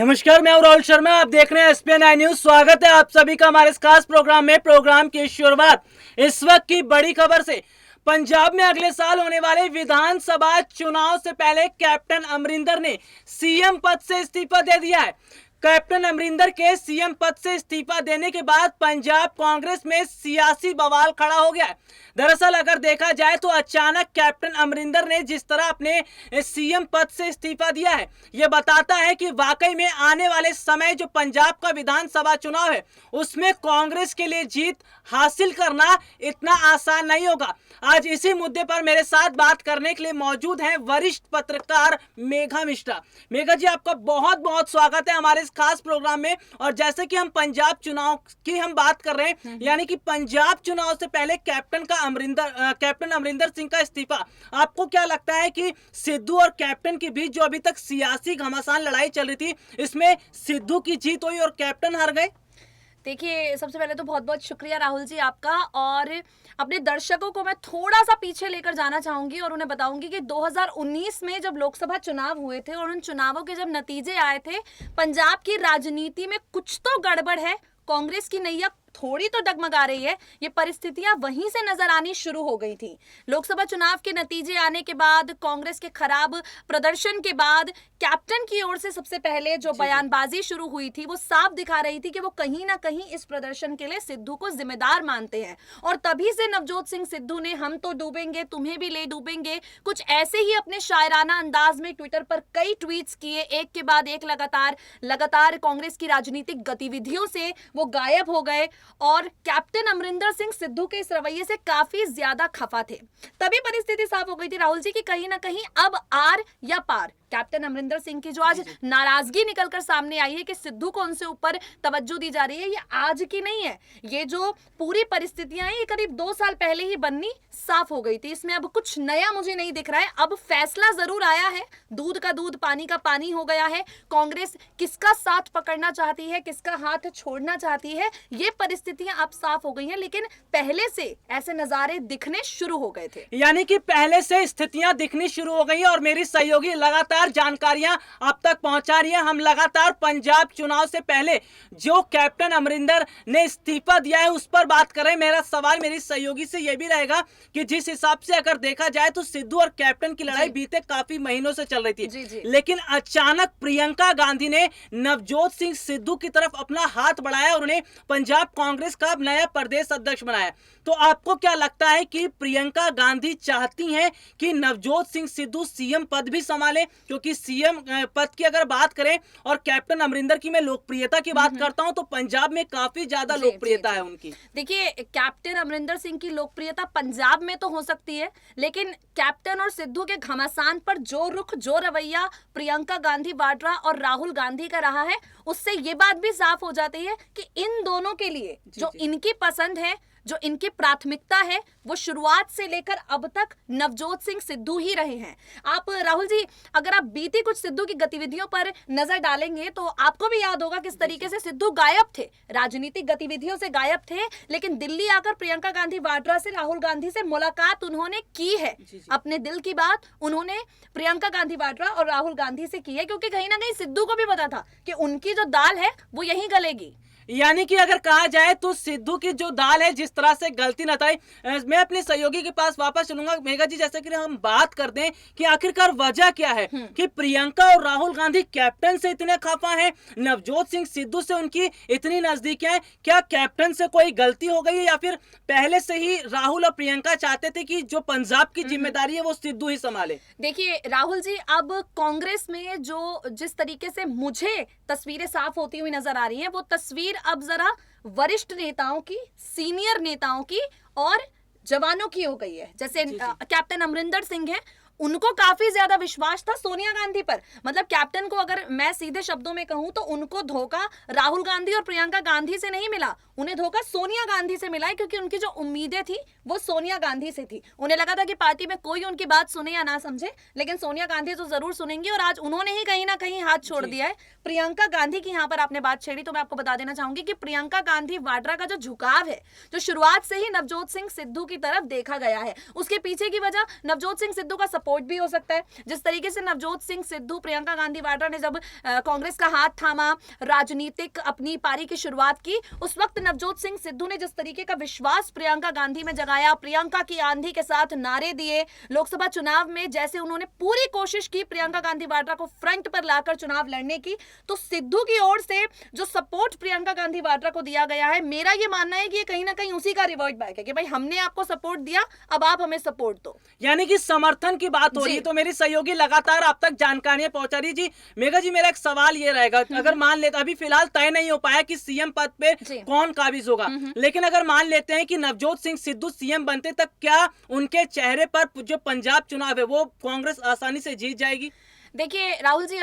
नमस्कार, मैं हूं राहुल शर्मा। आप देख रहे हैं एसपीएन आई न्यूज। स्वागत है आप सभी का हमारे इस खास प्रोग्राम में। प्रोग्राम की शुरुआत इस वक्त की बड़ी खबर से। पंजाब में अगले साल होने वाले विधानसभा चुनाव से पहले कैप्टन अमरिंदर ने सीएम पद से इस्तीफा दे दिया है। कैप्टन अमरिंदर के सीएम पद से इस्तीफा देने के बाद पंजाब कांग्रेस में सियासी बवाल खड़ा हो गया है। दरअसल अगर देखा जाए तो अचानक कैप्टन अमरिंदर ने जिस तरह अपने सीएम पद से इस्तीफा दिया है, यह बताता है कि वाकई में आने वाले समय जो पंजाब का विधानसभा चुनाव है उसमें कांग्रेस के लिए जीत हासिल करना इतना आसान नहीं होगा। आज इसी मुद्दे पर मेरे साथ बात करने के लिए मौजूद हैं वरिष्ठ पत्रकार मेघा मिश्रा। मेघा जी, आपका बहुत बहुत स्वागत है हमारे इस खास प्रोग्राम में। और जैसे कि हम पंजाब चुनाव की हम बात कर रहे हैं, यानी कि पंजाब चुनाव से पहले कैप्टन अमरिंदर सिंह का इस्तीफा, आपको क्या लगता है कि सिद्धू और कैप्टन के बीच जो अभी तक सियासी घमासान लड़ाई चल रही थी, इसमें सिद्धू की जीत हुई और कैप्टन हार गए? देखिए, सबसे पहले तो बहुत बहुत शुक्रिया राहुल जी आपका। और अपने दर्शकों को मैं थोड़ा सा पीछे लेकर जाना चाहूंगी और उन्हें बताऊंगी कि 2019 में जब लोकसभा चुनाव हुए थे और उन चुनावों के जब नतीजे आए थे, पंजाब की राजनीति में कुछ तो गड़बड़ है, कांग्रेस की नैया थोड़ी तो डगमगा रही है, ये परिस्थितियां वहीं से नजर आनी शुरू हो गई थी। लोकसभा चुनाव के नतीजे आने के बाद, कांग्रेस के खराब प्रदर्शन के बाद, कैप्टन की ओर से सबसे पहले जो बयानबाजी शुरू हुई थी वो साफ दिखा रही थी कि वो कहीं ना कहीं इस प्रदर्शन के लिए सिद्धू को जिम्मेदार मानते हैं। और तभी से नवजोत सिंह सिद्धू ने हम तो डूबेंगे, तुम्हें भी ले डूबेंगे, कुछ ऐसे ही अपने शायराना अंदाज में ट्विटर पर कई ट्वीट्स किए, एक के बाद एक लगातार कांग्रेस की राजनीतिक गतिविधियों से वो गायब हो गए और कैप्टन अमरिंदर सिंह सिद्धू के इस रवैये से काफी ज्यादा खफा थे। तभी परिस्थिति साफ हो गई थी राहुल जी कि कहीं ना कहीं अब आर या पार। कैप्टन अमरिंदर सिंह की जो आज नाराजगी निकलकर सामने आई है कि सिद्धू को उनसे ऊपर तवज्जो दी जा रही है, ये आज की नहीं है। ये जो पूरी परिस्थितियां हैं ये करीब 2 साल पहले ही बननी साफ हो गई थी। इसमें अब कुछ नया मुझे नहीं दिख रहा है। अब फैसला जरूर आया है, दूध का दूध पानी का पानी हो गया है। कांग्रेस किसका साथ पकड़ना चाहती है, किसका हाथ छोड़ना चाहती है, ये परिस्थितियां अब साफ हो गई हैं। लेकिन पहले से ऐसे नजारे दिखने शुरू हो गए थे, यानी कि पहले से स्थितियां दिखनी शुरू हो गई और मेरी सहयोगी लगातार जानकारियां अब तक पहुंचा रही है। हम लगातार पंजाब चुनाव से पहले जो कैप्टन अमरिंदर ने इस्तीफा दिया है उस पर बात कर रहे हैं। मेरा सवाल मेरी सहयोगी से यह भी रहेगा कि जिस हिसाब से अगर देखा जाए तो सिद्धू और कैप्टन की लड़ाई बीते काफी महीनों से चल रही थी, लेकिन अचानक प्रियंका गांधी ने नवजोत सिंह सिद्धू की तरफ अपना हाथ बढ़ाया और उन्हें पंजाब कांग्रेस का नया प्रदेश अध्यक्ष बनाया। तो आपको क्या लगता है कि प्रियंका गांधी चाहती हैं कि नवजोत सिंह सिद्धू सीएम पद भी संभाले? क्योंकि सीएम पद की अगर बात करें और कैप्टन अमरिंदर की मैं लोकप्रियता की बात करता हूं तो पंजाब में काफी ज्यादा लोकप्रियता है उनकी। देखिए, कैप्टन अमरिंदर सिंह की लोकप्रियता पंजाब में तो हो सकती है, लेकिन कैप्टन और सिद्धू के घमासान पर जो रुख, जो रवैया प्रियंका गांधी वाड्रा और राहुल गांधी का रहा है, उससे ये बात भी साफ हो जाती है कि इन दोनों के लिए जो इनकी पसंद है, जो इनकी प्राथमिकता है, वो शुरुआत से लेकर अब तक नवजोत सिंह सिद्धू ही रहे हैं। आप राहुल जी, अगर आप बीती कुछ सिद्धू की गतिविधियों पर नजर डालेंगे तो आपको भी याद होगा किस तरीके से सिद्धू गायब थे, राजनीतिक गतिविधियों से गायब थे, लेकिन दिल्ली आकर प्रियंका गांधी वाड्रा से, राहुल गांधी से मुलाकात उन्होंने की है। अपने दिल की बात उन्होंने प्रियंका गांधी वाड्रा और राहुल गांधी से की है, क्योंकि कहीं ना कहीं सिद्धू को भी पता था कि उनकी जो दाल है वो यहीं गलेगी। यानी कि अगर कहा जाए तो सिद्धू की जो दाल है जिस तरह से गलती न थाई। मैं अपने सहयोगी के पास वापस चलूंगा। मेघा जी, जैसे कि हम बात करते हैं कि आखिरकार वजह क्या है कि प्रियंका और राहुल गांधी कैप्टन से इतने खफा हैं, नवजोत सिंह सिद्धू से उनकी इतनी नजदीक है। क्या कैप्टन से कोई गलती हो गई है या फिर पहले से ही राहुल और प्रियंका चाहते थे कि जो पंजाब की जिम्मेदारी है वो सिद्धू ही संभाले? देखिए राहुल जी, अब कांग्रेस में जो जिस तरीके से मुझे तस्वीरें साफ होती हुई नजर आ रही हैं, वो तस्वीर अब जरा वरिष्ठ नेताओं की, सीनियर नेताओं की और जवानों की हो गई है। जैसे कैप्टन अमरिंदर सिंह है, उनको काफी ज्यादा विश्वास था सोनिया गांधी पर। मतलब कैप्टन को अगर मैं सीधे शब्दों में कहूं तो उनको धोखा राहुल गांधी और प्रियंका गांधी से नहीं मिला, उन्हें धोखा सोनिया गांधी से मिला है, क्योंकि उनकी जो उम्मीदें थी वो सोनिया गांधी से थी। उन्हें लगा था कि पार्टी में कोई उनकी बात सुने या ना समझे, लेकिन सोनिया गांधी तो जरूर सुनेंगी, और आज उन्होंने ही कहीं ना कहीं हाथ छोड़ दिया है। प्रियंका गांधी की यहाँ पर आपने बात छेड़ी तो मैं आपको बता देना चाहूंगी कि प्रियंका गांधी वाड्रा का जो झुकाव है, जो शुरुआत से ही नवजोत सिंह सिद्धू की तरफ देखा गया है, उसके पीछे की वजह नवजोत सिंह सिद्धू का सपोर्ट भी हो सकता है। जिस तरीके से नवजोत सिंह सिद्धू, प्रियंका गांधी वाड्रा ने जब कांग्रेस का हाथ थामा, राजनीतिक अपनी पारी की शुरुआत की, उस वक्त नवजोत सिंह सिद्धू ने जिस तरीके का विश्वास प्रियंका गांधी में जगाया, प्रियंका की आंधी के साथ नारे दिए, लोकसभा चुनाव में जैसे उन्होंने पूरी कोशिश की प्रियंका गांधी वाड्रा को फ्रंट पर लाकर चुनाव लड़ने की, तो सिद्धू की ओर से जो सपोर्ट प्रियंका गांधी वाड्रा को दिया गया है, मेरा ये मानना है कि ये कहीं ना कहीं उसी का रिवर्ट बैक है कि भाई हमने आपको सपोर्ट दिया, अब आप हमें सपोर्ट दो। यानी कि समर्थन की बात हो रही है। तो मेरी सहयोगी लगातार आप तक जानकारियां पहुंचा रही जी। मेघा जी, मेरा एक सवाल ये रहेगा, अगर मान लेते, अभी फिलहाल तय नहीं हो पाया कि सीएम पद पे कौन काबिज होगा, लेकिन अगर मान लेते हैं कि नवजोत सिंह सिद्धू सीएम बनते, तक क्या उनके चेहरे पर जो पंजाब चुनाव है वो कांग्रेस आसानी से जीत जाएगी? देखिए राहुल जी,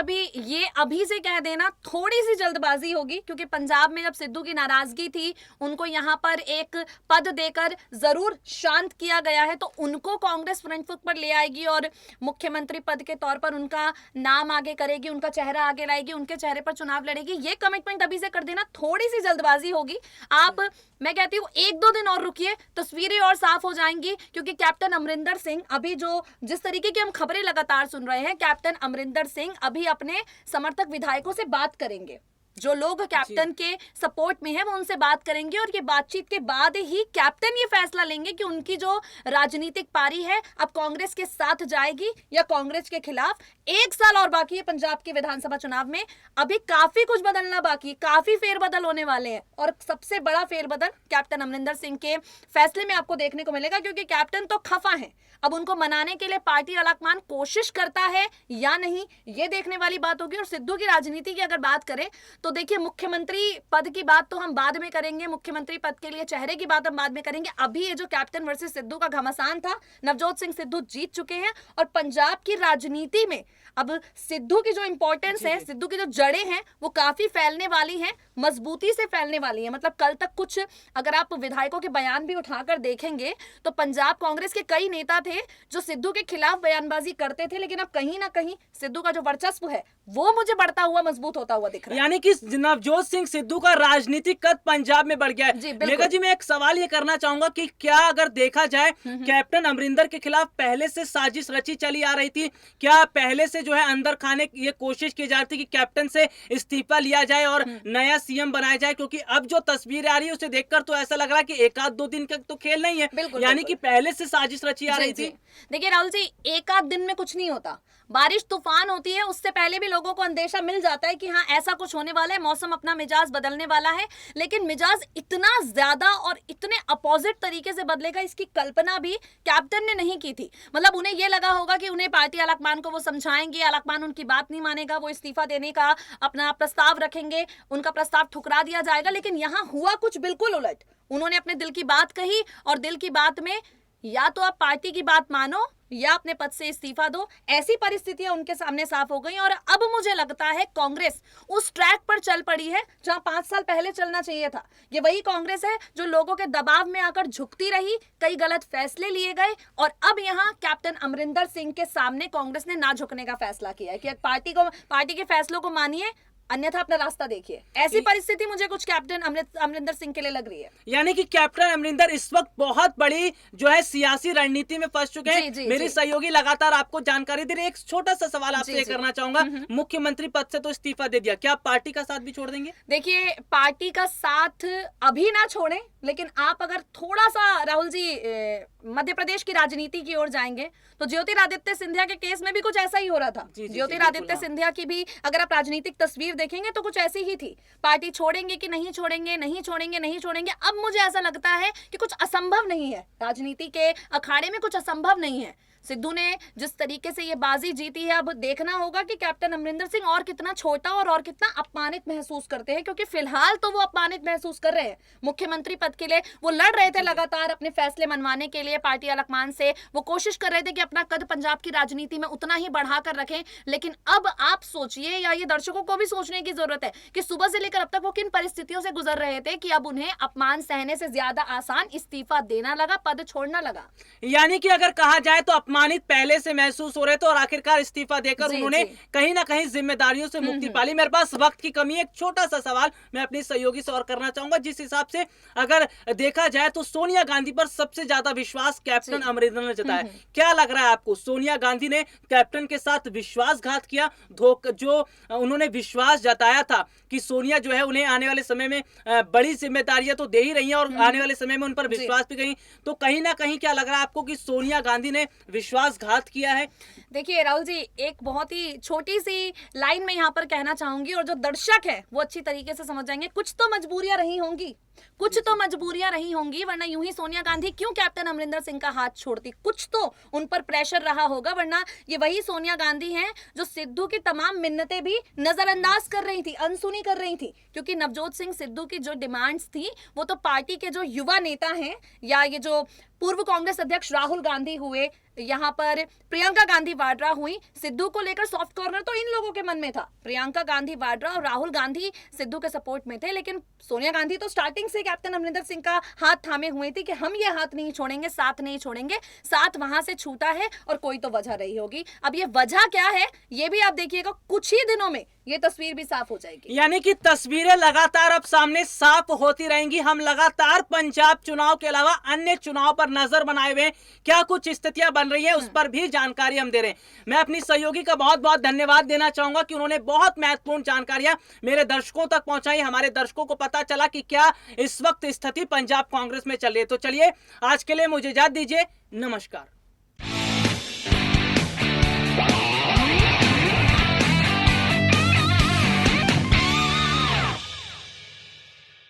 अभी से कह देना थोड़ी सी जल्दबाजी होगी, क्योंकि पंजाब में जब सिद्धू की नाराजगी थी, उनको यहां पर एक पद देकर जरूर शांत किया गया है, तो उनको कांग्रेस फ्रंट फुट पर ले आएगी और मुख्यमंत्री पद के तौर पर उनका नाम आगे करेगी, उनका चेहरा आगे लाएगी, उनके चेहरे पर चुनाव लड़ेगी। ये कमिटमेंट अभी से कर देना थोड़ी सी जल्दबाजी होगी। आप, मैं कहती हूँ 1-2 दिन और रुकिए, तस्वीरें और साफ हो जाएंगी, क्योंकि कैप्टन अमरिंदर सिंह अभी जिस तरीके की हम खबरें लगातार सुन रहे हैं, कैप्टन अमरिंदर सिंह अभी अपने समर्थक विधायकों से बात करेंगे, जो लोग कैप्टन के सपोर्ट में हैं वो उनसे बात करेंगे, और ये बातचीत के बाद ही कैप्टन ये फैसला लेंगे कि उनकी जो राजनीतिक पारी है अब कांग्रेस के साथ जाएगी या कांग्रेस के खिलाफ। 1 साल और बाकी है पंजाब के विधानसभा चुनाव में, अभी काफी कुछ बदलना बाकी, काफी फेरबदल होने वाले हैं, और सबसे बड़ा फेरबदल कैप्टन अमरिंदर सिंह के फैसले में आपको देखने को मिलेगा, क्योंकि कैप्टन तो खफा है। अब उनको मनाने के लिए पार्टी आलाकमान कोशिश करता है या नहीं, ये देखने वाली बात होगी। और सिद्धू की राजनीति की अगर बात करें तो देखिए, मुख्यमंत्री पद की बात तो हम बाद में करेंगे, मुख्यमंत्री पद के लिए चेहरे की बात हम बाद में करेंगे। अभी ये जो कैप्टन वर्सेस सिद्धू का घमासान था, नवजोत सिंह सिद्धू जीत चुके हैं, और पंजाब की राजनीति में अब सिद्धू की जो इंपॉर्टेंस है, सिद्धू की जो जड़ें हैं, वो काफी फैलने वाली हैं, मजबूती से फैलने वाली है। मतलब कल तक कुछ अगर आप विधायकों के बयान भी उठाकर देखेंगे तो पंजाब कांग्रेस के कई नेता थे जो सिद्धू के खिलाफ बयानबाजी करते थे, लेकिन अब कहीं ना कहीं सिद्धू का जो वर्चस्व है वो मुझे बढ़ता हुआ, मजबूत होता हुआ दिख रहा है। यानी कि नवजोत सिंह सिद्धू का राजनीतिक कद पंजाब में बढ़ गया है। मेघा जी, मैं एक सवाल ये करना चाहूंगा कि क्या अगर देखा जाए कैप्टन अमरिंदर के खिलाफ पहले से साजिश रची चली आ रही थी, क्या पहले से जो है अंदर खाने की ये कोशिश की जा रही थी कि कैप्टन से इस्तीफा लिया जाए और नया सीएम बनाया जाए? क्योंकि अब जो तस्वीर आ रही है उसे देखकर तो ऐसा लग रहा है कि 1-2 दिन का तो खेल नहीं है, यानी कि पहले से साजिश रची आ रही थी। देखिए राहुल जी, 1-8 दिन में कुछ नहीं होता, बारिश तूफान होती है, उससे पहले भी लोगों को अंदेशा मिल जाता है कि हाँ ऐसा कुछ होने वाला है, मौसम अपना मिजाज बदलने वाला है। लेकिन मिजाज इतना ज्यादा और इतने अपोजिट तरीके से बदलेगा, इसकी कल्पना भी कैप्टन ने नहीं की थी। मतलब उन्हें यह लगा होगा कि उन्हें पार्टी आलाकमान को वो समझाएंगे, आलाकमान उनकी बात नहीं मानेगा, वो इस्तीफा देने का अपना प्रस्ताव रखेंगे, उनका प्रस्ताव ठुकरा दिया जाएगा। लेकिन यहाँ हुआ कुछ बिल्कुल उलट। उन्होंने अपने दिल की बात कही, और दिल की बात में या तो आप पार्टी की बात मानो या अपने पद से इस्तीफा दो, ऐसी परिस्थितियां उनके सामने साफ हो गई। और अब मुझे लगता है कांग्रेस उस ट्रैक पर चल पड़ी है जहां 5 साल पहले चलना चाहिए था। ये वही कांग्रेस है जो लोगों के दबाव में आकर झुकती रही, कई गलत फैसले लिए गए, और अब यहां कैप्टन अमरिंदर सिंह के सामने कांग्रेस ने ना झुकने का फैसला किया है कि पार्टी के फैसलों को मानिए, अन्यथा अपना रास्ता देखिए। ऐसी परिस्थिति मुझे कुछ कैप्टन अमरिंदर सिंह के लिए लग रही है। यानी कि कैप्टन अमरिंदर इस वक्त बहुत बड़ी जो है सियासी रणनीति में फंस चुके हैं। मेरी सहयोगी लगातार आपको जानकारी दे रही है। एक छोटा सा सवाल आपसे करना चाहूंगा, मुख्यमंत्री पद से तो इस्तीफा दे दिया, क्या पार्टी का साथ भी छोड़ देंगे? देखिए, पार्टी का साथ अभी ना छोड़ें, लेकिन आप अगर थोड़ा सा राहुल जी मध्य प्रदेश की राजनीति की ओर जाएंगे तो ज्योतिरादित्य सिंधिया के केस में भी कुछ ऐसा ही हो रहा था। ज्योतिरादित्य सिंधिया की भी अगर आप राजनीतिक तस्वीर देखेंगे तो कुछ ऐसी ही थी। पार्टी छोड़ेंगे कि नहीं छोड़ेंगे, नहीं छोड़ेंगे, नहीं छोड़ेंगे। अब मुझे ऐसा लगता है कि कुछ असंभव नहीं है, राजनीति के अखाड़े में कुछ असंभव नहीं है। सिद्धू ने जिस तरीके से ये बाजी जीती है, अब देखना होगा कि कैप्टन अमरिंदर सिंह और कितना छोटा और कितना अपमानित महसूस करते हैं, क्योंकि फिलहाल तो वो अपमानित महसूस कर रहे हैं। मुख्यमंत्री पद के लिए वो लड़ रहे थे लगातार, अपने फैसले मनवाने के लिए पार्टी आलाकमान से वो कोशिश कर रहे थे कि अपना कद पंजाब की राजनीति में उतना ही बढ़ाकर रखें। लेकिन अब आप सोचिए, या ये दर्शकों को भी सोचने की जरूरत है कि सुबह से लेकर अब तक वो किन परिस्थितियों से गुजर रहे थे कि अब उन्हें अपमान सहने से ज्यादा आसान इस्तीफा देना लगा, पद छोड़ना लगा। यानी कि अगर कहा जाए तो अपमानित पहले से महसूस हो रहे थे और आखिरकार इस्तीफा देकर जी, उन्होंने जी। कहीं ना कहीं जिम्मेदारियों से मुक्ति पा ली। मेरे पास वक्त की कमी है, एक छोटा सा सवाल मैं अपनी सहयोगी से और करना चाहूंगा। जिस हिसाब से अगर देखा जाए तो सोनिया गांधी पर सबसे ज्यादा विश्वास कैप्टन जी। अमरिंदर ने जताया। क्या लग रहा है आपको, सोनिया गांधी ने कैप्टन के साथ विश्वासघात किया? जो उन्होंने विश्वास जताया था कि सोनिया जो है उन्हें आने वाले समय में बड़ी जिम्मेदारियां तो दे ही रही हैं और आने वाले समय में उन पर जी। विश्वास भी कहीं, तो कहीं ना कहीं क्या लग रहा है आपको कि सोनिया गांधी ने विश्वासघात किया है? देखिए राहुल जी, एक बहुत ही छोटी सी लाइन में यहाँ पर कहना चाहूंगी और जो दर्शक है वो अच्छी तरीके से समझ जाएंगे। कुछ तो मजबूरियां रही होंगी, कुछ तो मजबूरियां रही होंगी, वरना यूं ही सोनिया गांधी क्यों कैप्टन अमरिंदर सिंह का हाथ छोड़ती? कुछ तो उन पर प्रेशर रहा होगा, वरना ये वही सोनिया गांधी हैं जो सिद्धू की तमाम मिन्नतें भी नजरअंदाज कर रही थी, अनसुनी कर रही थी। क्योंकि नवजोत सिंह सिद्धू की जो डिमांड्स थी वो तो पार्टी के जो युवा नेता हैं या ये जो पूर्व कांग्रेस अध्यक्ष राहुल गांधी हुए, यहाँ पर प्रियंका गांधी वाड्रा हुई, सिद्धू को लेकर सॉफ्ट कॉर्नर तो इन लोगों के मन में था। प्रियंका गांधी वाड्रा और राहुल गांधी सिद्धू के सपोर्ट में थे, लेकिन सोनिया गांधी तो स्टार्टिंग से कैप्टन अमरिंदर सिंह का हाथ थामे हुए थे कि हम ये हाथ नहीं छोड़ेंगे, साथ नहीं छोड़ेंगे। साथ वहां से छूटा है और कोई तो वजह रही होगी। अब ये वजह क्या है ये भी आप देखिएगा, कुछ ही दिनों में ये तस्वीर भी साफ हो जाएगी। यानी कि तस्वीरें लगातार अब सामने साफ होती रहेंगी। हम लगातार पंजाब चुनाव के अलावा अन्य चुनाव पर नजर बनाए हुए हैं। क्या कुछ स्थितियां बन रही है उस पर भी जानकारी हम दे रहे हैं। मैं अपनी सहयोगी का बहुत बहुत धन्यवाद देना चाहूंगा कि उन्होंने बहुत महत्वपूर्ण जानकारियां मेरे दर्शकों तक पहुंचाई। हमारे दर्शकों को पता चला कि क्या इस वक्त स्थिति पंजाब कांग्रेस में चल रही है। तो चलिए आज के लिए मुझे इजाजत दीजिए, नमस्कार।